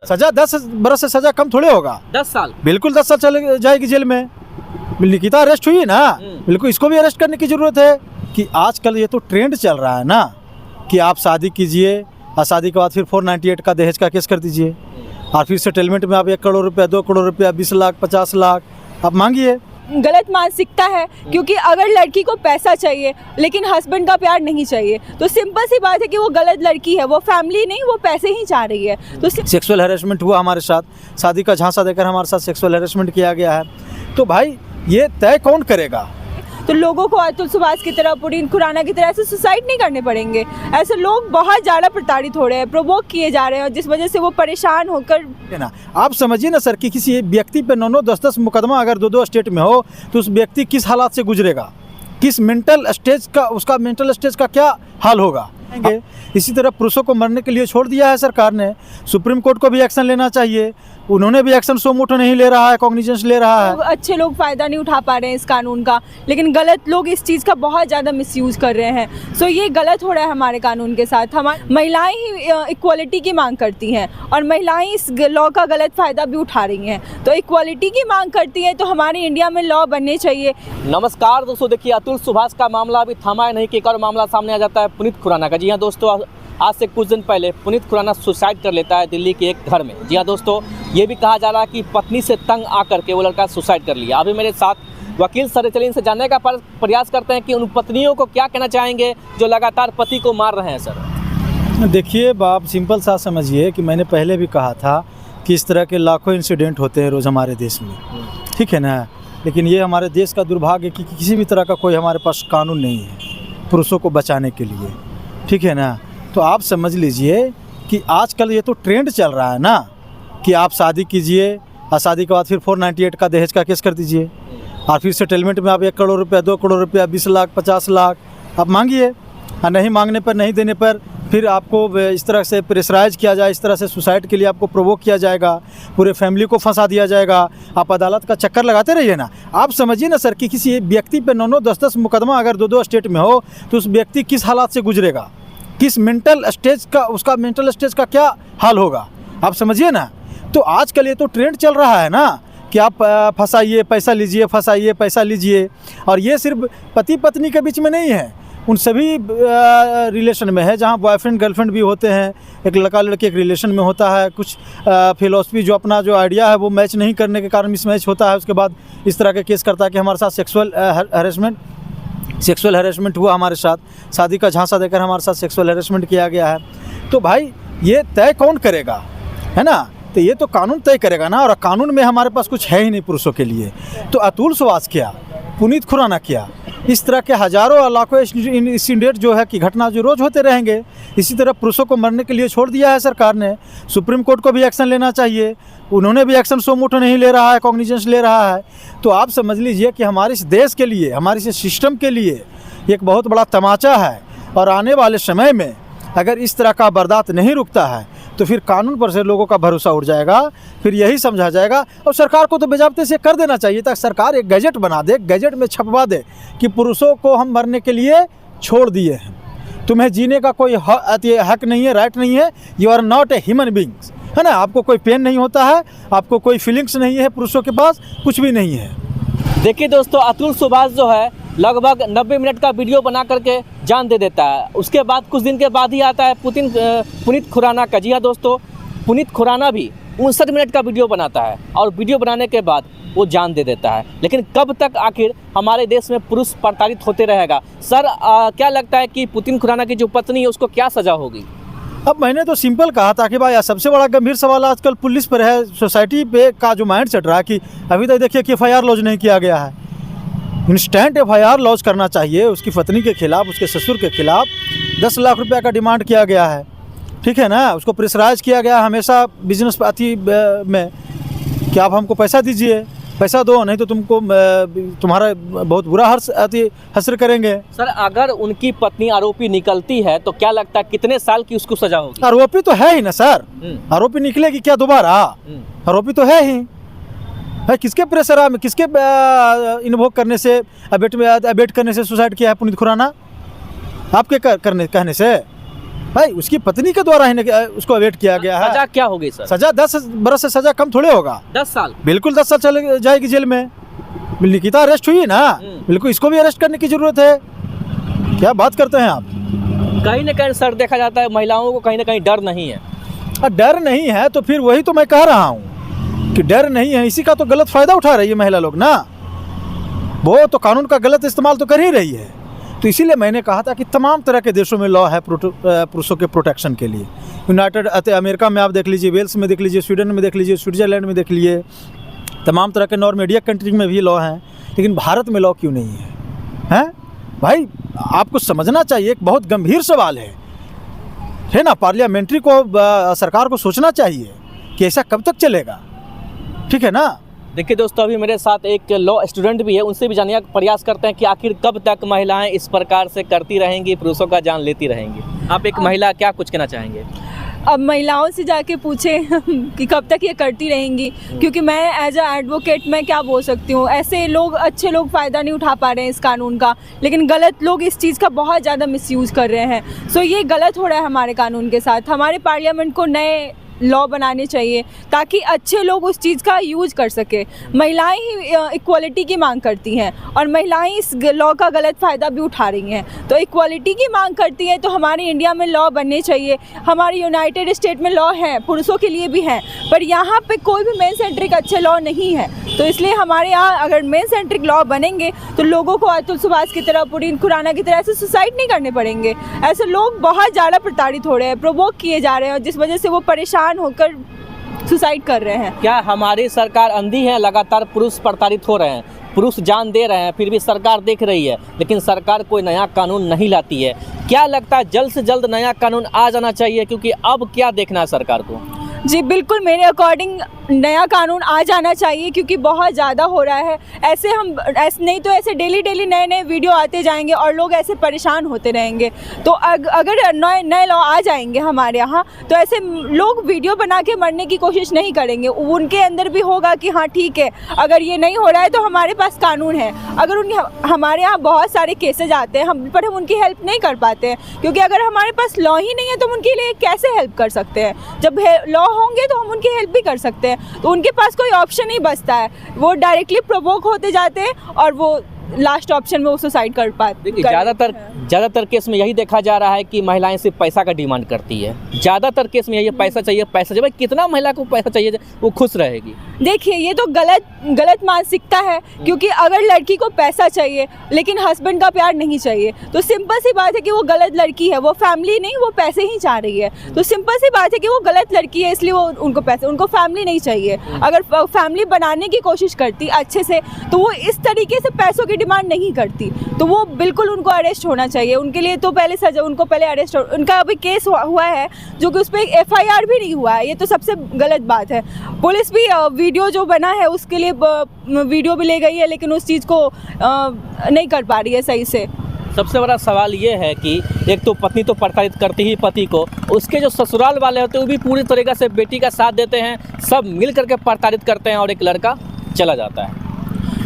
सजा 10 बरस से सजा कम थोड़े होगा। 10 साल बिल्कुल 10 साल चले जाएगी जेल में। निकिता अरेस्ट हुई ना, बिल्कुल इसको भी अरेस्ट करने की जरूरत है। कि आजकल ये तो ट्रेंड चल रहा है ना कि आप शादी कीजिए और शादी के बाद फिर 498 का दहेज का केस कर दीजिए और फिर सेटलमेंट में आप 1 करोड़ रुपया, 2 करोड़ रुपया, 20 लाख, 50 लाख आप मांगिए। गलत मानसिकता है, क्योंकि अगर लड़की को पैसा चाहिए लेकिन हस्बैंड का प्यार नहीं चाहिए तो सिंपल सी बात है कि वो गलत लड़की है, वो फैमिली नहीं, वो पैसे ही चाह रही है। तो सेक्सुअल हैरेसमेंट हुआ हमारे साथ, शादी का झांसा देकर हमारे साथ सेक्सुअल हैरेसमेंट किया गया है। तो भाई ये तय कौन करेगा? तो लोगों को अतुल सुभाष की तरह, पुनीत खुराना की तरह ऐसे सुसाइड नहीं करने पड़ेंगे। ऐसे लोग बहुत ज़्यादा प्रताड़ित हो रहे हैं, प्रोवोक किए जा रहे हैं, जिस वजह से वो परेशान होकर ना। आप समझिए ना सर कि किसी व्यक्ति पे 9-9, 10-10 मुकदमा अगर 2-2 स्टेट में हो तो उस व्यक्ति किस हालात से गुजरेगा, किस मेंटल स्टेज का, उसका मेंटल स्टेज का क्या हाल होगा। इसी तरह पुरुषों को मरने के लिए छोड़ दिया है सरकार ने। सुप्रीम कोर्ट को भी एक्शन लेना चाहिए, उन्होंने भी एक्शन सो मोटो नहीं ले रहा है, कॉग्निजेंस ले रहा है। अच्छे लोग फ़ायदा नहीं उठा पा रहे हैं इस कानून का, लेकिन गलत लोग इस चीज़ का बहुत ज़्यादा मिसयूज़ कर रहे हैं। सो ये गलत हो रहा है हमारे कानून के साथ। हमारी महिलाएं ही इक्वालिटी की मांग करती हैं और महिलाएं इस लॉ का गलत फ़ायदा भी उठा रही हैं। तो इक्वालिटी की मांग करती हैं तो हमारे इंडिया में लॉ बनने चाहिए। नमस्कार दोस्तों, देखिए अतुल सुभाष का मामला अभी थमा है नहीं कि एक और मामला सामने आ जाता है पुनीत खुराना का। जी हाँ दोस्तों, आज से कुछ दिन पहले पुनीत खुराना सुसाइड कर लेता है दिल्ली के एक घर में। जी हाँ दोस्तों, ये भी कहा जा रहा है कि पत्नी से तंग आकर के वो लड़का सुसाइड कर लिया। अभी मेरे साथ वकील सर, चलिए इनसे जानने का प्रयास करते हैं कि उन पत्नियों को क्या कहना चाहेंगे जो लगातार पति को मार रहे हैं। सर देखिए बाप, सिंपल सा समझिए कि मैंने पहले भी कहा था कि इस तरह के लाखों इंसिडेंट होते हैं रोज़ हमारे देश में, ठीक है ना। लेकिन ये हमारे देश का दुर्भाग्य है कि किसी भी तरह का कोई हमारे पास कानून नहीं है पुरुषों को बचाने के लिए, ठीक है ना। तो आप समझ लीजिए कि आजकल ये तो ट्रेंड चल रहा है ना कि आप शादी कीजिए और शादी के बाद फिर 498 का दहेज का केस कर दीजिए और फिर सेटलमेंट में आप 1 करोड़ रुपया, 2 करोड़ रुपया, 20 लाख, 50 लाख आप मांगिए और नहीं मांगने पर, नहीं देने पर फिर आपको इस तरह से प्रेशराइज किया जाए, इस तरह से सुसाइड के लिए आपको प्रोवोक किया जाएगा, पूरे फैमिली को फंसा दिया जाएगा। आप अदालत का चक्कर लगाते रहिए ना। आप समझिए ना सर कि किसी व्यक्ति पे 9-9, 10-10 मुकदमा अगर 2-2 स्टेट में हो तो उस व्यक्ति किस हालात से गुजरेगा, किस मेंटल स्टेज का, उसका मेंटल स्टेज का क्या हाल होगा। आप समझिए ना। तो आजकल ये तो ट्रेंड चल रहा है ना कि आप फंसाइए पैसा लीजिए, फंसाइए पैसा लीजिए। और ये सिर्फ पति पत्नी के बीच में नहीं है, उन सभी रिलेशन में है जहाँ बॉयफ्रेंड गर्लफ्रेंड भी होते हैं। एक लड़का लड़की एक रिलेशन में होता है, कुछ फिलॉसफी जो अपना जो आइडिया है वो मैच नहीं करने के कारण मिसमैच होता है। उसके बाद इस तरह के केस करता है कि हमारे साथ सेक्सुअल हैरेसमेंट हुआ हमारे साथ, शादी का झांसा देकर हमारे साथ सेक्सुअल हैरेसमेंट किया गया है। तो भाई ये तय कौन करेगा, है ना। तो ये तो कानून तय करेगा ना, और कानून में हमारे पास कुछ है ही नहीं पुरुषों के लिए। तो अतुल सुभाष क्या, पुनीत खुराना क्या, इस तरह के हज़ारों और लाखों इंसिडेंट जो है कि घटना जो रोज़ होते रहेंगे। इसी तरह पुरुषों को मरने के लिए छोड़ दिया है सरकार ने। सुप्रीम कोर्ट को भी एक्शन लेना चाहिए, उन्होंने भी एक्शन सो मोटो नहीं ले रहा है, कॉग्निजेंस ले रहा है। तो आप समझ लीजिए कि हमारे इस देश के लिए, हमारे इस सिस्टम के लिए एक बहुत बड़ा तमाचा है। और आने वाले समय में अगर इस तरह का बर्दाश्त नहीं रुकता है तो फिर कानून पर से लोगों का भरोसा उठ जाएगा। फिर यही समझा जाएगा, और सरकार को तो बेजाबते से कर देना चाहिए ताकि सरकार एक गैजेट बना दे, गैजेट में छपवा दे कि पुरुषों को हम मरने के लिए छोड़ दिए हैं, तुम्हें जीने का कोई हक नहीं है, राइट नहीं है, you are not a human beings, है ना। आपको कोई पेन नहीं होता है, आपको कोई फीलिंग्स नहीं है, पुरुषों के पास कुछ भी नहीं है। देखिए दोस्तों, अतुल सुभाष जो है लगभग 90 मिनट का वीडियो बना करके जान दे देता है। उसके बाद कुछ दिन के बाद ही आता है पुनीत खुराना का। जी हाँ दोस्तों, पुनीत खुराना भी 59 मिनट का वीडियो बनाता है और वीडियो बनाने के बाद वो जान दे देता है। लेकिन कब तक आखिर हमारे देश में पुरुष प्रताड़ित होते रहेगा? सर क्या लगता है कि पुनीत खुराना की जो पत्नी है उसको क्या सज़ा होगी? अब मैंने तो सिंपल कहा था कि भाई सबसे बड़ा गंभीर सवाल आजकल पुलिस पर है, सोसाइटी पे का जो माइंड सेट रहा है कि अभी तक देखिए कि FIR लॉन्च नहीं किया गया है। इंस्टेंट FIR लॉन्च करना चाहिए उसकी पत्नी के खिलाफ, उसके ससुर के खिलाफ। 10 लाख रुपया का डिमांड किया गया है, ठीक है ना। उसको प्रेशराइज किया गया हमेशा बिजनेस पार्टी में कि आप हमको पैसा दीजिए, पैसा दो, नहीं तो तुमको तुम्हारा बहुत बुरा हश्र करेंगे। सर अगर उनकी पत्नी आरोपी निकलती है तो क्या लगता है कितने साल की उसको सजा होगी? आरोपी तो है ही ना सर, आरोपी निकलेगी क्या दोबारा? आरोपी तो है ही है। किसके प्रेशर में, किसके इन्वोक करने से, अबेट करने से सुसाइड किया है पुनीत खुराना? आपके कहने से? भाई उसकी पत्नी के द्वारा ही उसको अवेट किया गया है। सजा क्या होगी सर? सजा 10 बरस से सजा कम थोड़े होगा। 10 साल? बिल्कुल 10 साल चले जाएगी जेल में। निकिता अरेस्ट हुई ना, बिल्कुल इसको भी अरेस्ट करने की जरूरत है। क्या बात करते हैं आप? कहीं ना कहीं सर देखा जाता है महिलाओं को कहीं ना कहीं डर नहीं है। डर नहीं है तो फिर वही तो मैं कह रहा हूँ कि डर नहीं है, इसी का तो गलत फायदा उठा रही है महिला लोग ना। वो तो कानून का गलत इस्तेमाल तो कर ही रही है। तो इसीलिए मैंने कहा था कि तमाम तरह के देशों में लॉ है पुरुषों के प्रोटेक्शन के लिए। यूनाइटेड अमेरिका में आप देख लीजिए, वेल्स में देख लीजिए, स्वीडन में देख लीजिए, स्विट्जरलैंड में देख लीजिए, तमाम तरह के नॉर्मेडिया कंट्री में भी लॉ हैं। लेकिन भारत में लॉ क्यों नहीं है? हैं भाई, आपको समझना चाहिए, एक बहुत गंभीर सवाल है ना। पार्लियामेंट्री को सरकार को सोचना चाहिए कि ऐसा कब तक चलेगा, ठीक है ना। देखिए दोस्तों, अभी मेरे साथ एक लॉ स्टूडेंट भी है, उनसे भी जानने का प्रयास करते हैं कि आखिर कब तक महिलाएं इस प्रकार से करती रहेंगी, पुरुषों का जान लेती रहेंगी। आप एक महिला, क्या कुछ कहना चाहेंगे? अब महिलाओं से जाके पूछें कि कब तक ये करती रहेंगी, क्योंकि मैं एज अ एडवोकेट मैं क्या बोल सकती हूँ। ऐसे लोग, अच्छे लोग फ़ायदा नहीं उठा पा रहे हैं इस कानून का, लेकिन गलत लोग इस चीज़ का बहुत ज़्यादा मिसयूज़ कर रहे हैं। सो ये गलत हो रहा है हमारे कानून के साथ। हमारे पार्लियामेंट को नए लॉ बनाने चाहिए ताकि अच्छे लोग उस चीज़ का यूज कर सके। महिलाएं ही इक्वालिटी की मांग करती हैं और महिलाएं इस लॉ का गलत फ़ायदा भी उठा रही हैं। तो इक्वालिटी की मांग करती हैं तो हमारे इंडिया में लॉ बनने चाहिए। हमारे यूनाइटेड स्टेट में लॉ है, पुरुषों के लिए भी हैं, पर यहाँ पे कोई भी मेन सेंट्रिक अच्छे लॉ नहीं है। तो इसलिए हमारे यहाँ अगर मेन सेंट्रिक लॉ बनेंगे तो लोगों को अतुल सुभाष की तरह, पुनीत खुराना की तरह ऐसे सुसाइड नहीं करने पड़ेंगे। ऐसे लोग बहुत ज़्यादा प्रताड़ित हो रहे हैं, प्रोवोक किए जा रहे हैं, जिस वजह से वो परेशान होकर सुसाइड कर रहे हैं। क्या हमारी सरकार अंधी है? लगातार पुरुष प्रताड़ित हो रहे हैं, पुरुष जान दे रहे हैं, फिर भी सरकार देख रही है, लेकिन सरकार कोई नया कानून नहीं लाती है। क्या लगता है जल्द से जल्द नया कानून आ जाना चाहिए, क्योंकि अब क्या देखना है सरकार को? जी बिल्कुल, मेरे अकॉर्डिंग नया कानून आ जाना चाहिए, क्योंकि बहुत ज़्यादा हो रहा है। ऐसे नहीं तो ऐसे डेली नए वीडियो आते जाएंगे और लोग ऐसे परेशान होते रहेंगे। तो अगर नए लॉ आ जाएंगे हमारे यहाँ तो ऐसे लोग वीडियो बना के मरने की कोशिश नहीं करेंगे। उनके अंदर भी होगा कि हाँ ठीक है, अगर ये नहीं हो रहा है तो हमारे पास कानून है। अगर हमारे यहाँ बहुत सारे केसेज आते हैं पर हम उनकी हेल्प नहीं कर पाते हैं, क्योंकि अगर हमारे पास लॉ ही नहीं है तो हम उनके लिए कैसे हेल्प कर सकते हैं। जब लॉ होंगे तो हम उनकी हेल्प भी कर सकते हैं। तो उनके पास कोई ऑप्शन नहीं बचता है, वो डायरेक्टली प्रोवोक होते जाते हैं और वो लास्ट ऑप्शन में वो सुसाइड कर पाते। देखिए ज़्यादातर केस में यही देखा जा रहा है कि महिलाएं सिर्फ पैसा का डिमांड करती है। ज़्यादातर केस में यही पैसा चाहिए, पैसा चाहिए। कितना महिला को पैसा चाहिए वो खुश रहेगी? देखिए ये तो गलत मानसिकता है, क्योंकि अगर लड़की को पैसा चाहिए लेकिन हस्बैंड का प्यार नहीं चाहिए तो सिंपल सी बात है कि वो गलत लड़की है। वो फैमिली नहीं, वो पैसे ही चाह रही है। तो सिंपल सी बात है कि वो गलत लड़की है, इसलिए वो उनको फैमिली नहीं चाहिए। अगर फैमिली बनाने की कोशिश करती अच्छे से तो वो इस तरीके से पैसों की डिमांड नहीं करती। तो वो बिल्कुल उनको अरेस्ट होना चाहिए। उनके लिए तो पहले सजा, उनको पहले अरेस्ट उनका अभी केस हुआ है जो कि उस पर FIR भी नहीं हुआ है। ये तो सबसे गलत बात है। पुलिस भी वीडियो जो बना है उसके लिए वीडियो भी ले गई है, लेकिन उस चीज़ को नहीं कर पा रही है सही से। सबसे बड़ा सवाल ये है कि एक तो पत्नी तो प्रताड़ित करती ही पति को, उसके जो ससुराल वाले होते हैं वो भी पूरी तरीके से बेटी का साथ देते हैं, सब मिल करके प्रताड़ित करते हैं और एक लड़का चला जाता है।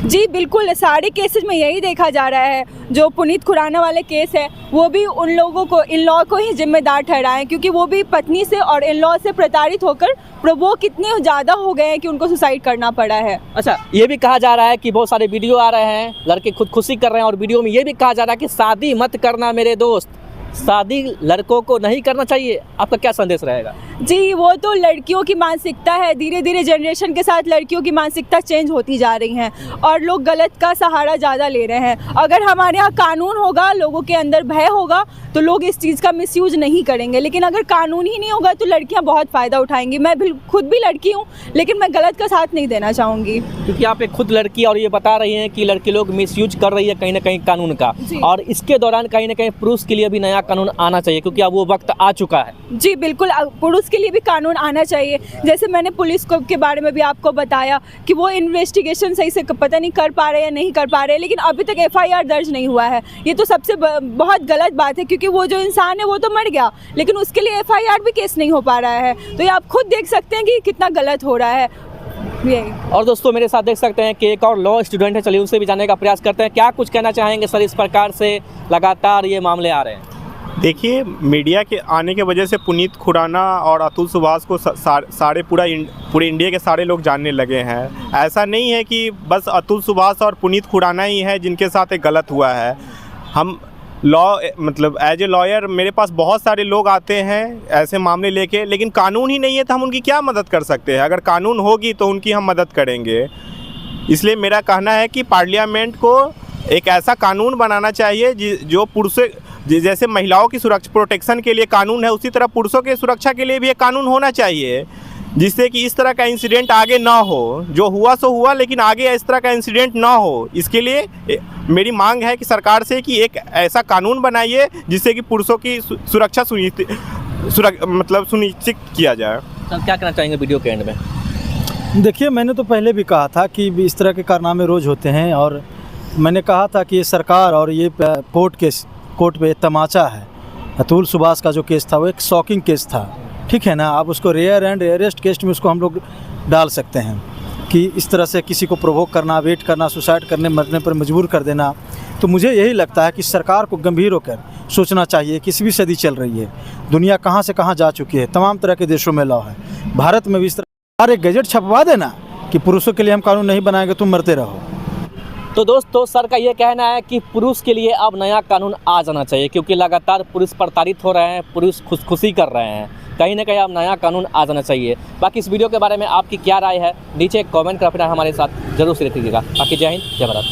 जी बिल्कुल, सारे केसेस में यही देखा जा रहा है। जो पुनीत खुराना वाले केस है वो भी उन लोगों को, इन लॉ को ही जिम्मेदार ठहराएं, क्योंकि वो भी पत्नी से और इन लॉ से प्रताड़ित होकर प्रोवोक इतने ज़्यादा हो गए हैं कि उनको सुसाइड करना पड़ा है। अच्छा, ये भी कहा जा रहा है कि बहुत सारे वीडियो आ रहे हैं, लड़के खुदकुशी कर रहे हैं और वीडियो में ये भी कहा जा रहा है कि शादी मत करना मेरे दोस्त, शादी लड़कों को नहीं करना चाहिए। आपका क्या संदेश रहेगा? जी वो तो लड़कियों की मानसिकता है, धीरे धीरे जनरेशन के साथ लड़कियों की मानसिकता चेंज होती जा रही हैं और लोग गलत का सहारा ज़्यादा ले रहे हैं। अगर हमारे यहाँ कानून होगा, लोगों के अंदर भय होगा तो लोग इस चीज़ का मिसयूज नहीं करेंगे। लेकिन अगर कानून ही नहीं होगा तो लड़कियाँ बहुत फ़ायदा उठाएंगी। मैं खुद भी लड़की हूँ, लेकिन मैं गलत का साथ नहीं देना चाहूँगी। क्योंकि आप एक खुद लड़की और ये बता रही हैं कि लड़के लोग मिसयूज कर रही है कहीं ना कहीं कानून का, और इसके दौरान कहीं ना कहीं पुरुष के लिए भी नया कानून आना चाहिए, क्योंकि अब वो वक्त आ चुका है। जी बिल्कुल, पुरुष के लिए भी कानून आना चाहिए। जैसे मैंने पुलिस को के बारे में भी आपको बताया कि वो इन्वेस्टिगेशन सही से पता नहीं कर पा रहे या नहीं कर पा रहे, लेकिन अभी तक FIR दर्ज नहीं हुआ है। ये तो सबसे बहुत गलत बात है, क्योंकि वो जो इंसान है वो तो मर गया, लेकिन उसके लिए FIR भी केस नहीं हो पा रहा है। तो ये आप खुद देख सकते हैं कि कितना गलत हो रहा है। और दोस्तों मेरे साथ देख सकते हैं कि एक और लॉ स्टूडेंट है, चलिए उनसे भी जानने का प्रयास करते हैं। क्या कुछ कहना चाहेंगे सर, इस प्रकार से लगातार ये मामले आ रहे हैं? देखिए, मीडिया के आने के वजह से पुनीत खुराना और अतुल सुभाष को सारे पूरे इंडिया के सारे लोग जानने लगे हैं। ऐसा नहीं है कि बस अतुल सुभाष और पुनीत खुराना ही है जिनके साथ एक गलत हुआ है। हम मतलब एज ए लॉयर मेरे पास बहुत सारे लोग आते हैं ऐसे मामले लेके, लेकिन कानून ही नहीं है तो हम उनकी क्या मदद कर सकते हैं। अगर कानून होगी तो उनकी हम मदद करेंगे। इसलिए मेरा कहना है कि पार्लियामेंट को एक ऐसा कानून बनाना चाहिए जो पुरुषों जैसे महिलाओं की सुरक्षा प्रोटेक्शन के लिए कानून है, उसी तरह पुरुषों के सुरक्षा के लिए भी एक कानून होना चाहिए, जिससे कि इस तरह का इंसिडेंट आगे ना हो। जो हुआ सो हुआ, लेकिन आगे इस तरह का इंसिडेंट ना हो। इसके लिए मेरी मांग है कि सरकार से कि एक ऐसा कानून बनाइए जिससे कि पुरुषों की सुरक्षा सुनिश्चित किया जाए। तो क्या कहना चाहेंगे वीडियो के एंड में? देखिए, मैंने तो पहले भी कहा था कि इस तरह के कारनामे रोज़ होते हैं, और मैंने कहा था कि ये सरकार और ये कोर्ट पे तमाचा है। अतुल सुभाष का जो केस था वो एक शॉकिंग केस था, ठीक है ना। आप उसको रेयर एंड रेयरेस्ट केस में उसको हम लोग डाल सकते हैं कि इस तरह से किसी को प्रोवोक करना, वेट करना, सुसाइड करने मरने पर मजबूर कर देना। तो मुझे यही लगता है कि सरकार को गंभीर होकर सोचना चाहिए। किसी सदी चल रही है, दुनिया कहाँ से कहाँ जा चुकी है, तमाम तरह के देशों में लॉ है। भारत में भी इस तरह एक गजट छपवा देना कि पुरुषों के लिए हम कानून नहीं बनाएंगे, तुम मरते रहो। तो दोस्तों, सर का ये कहना है कि पुरुष के लिए अब नया कानून आ जाना चाहिए, क्योंकि लगातार पुरुष प्रताड़ित हो रहे हैं, पुरुष खुदकुशी कर रहे हैं। कहीं ना कहीं अब नया कानून आ जाना चाहिए। बाकी इस वीडियो के बारे में आपकी क्या राय है, नीचे कमेंट कर अपना हमारे साथ जरूर शेयर कीजिएगा। बाकी जय हिंद, जय भारत।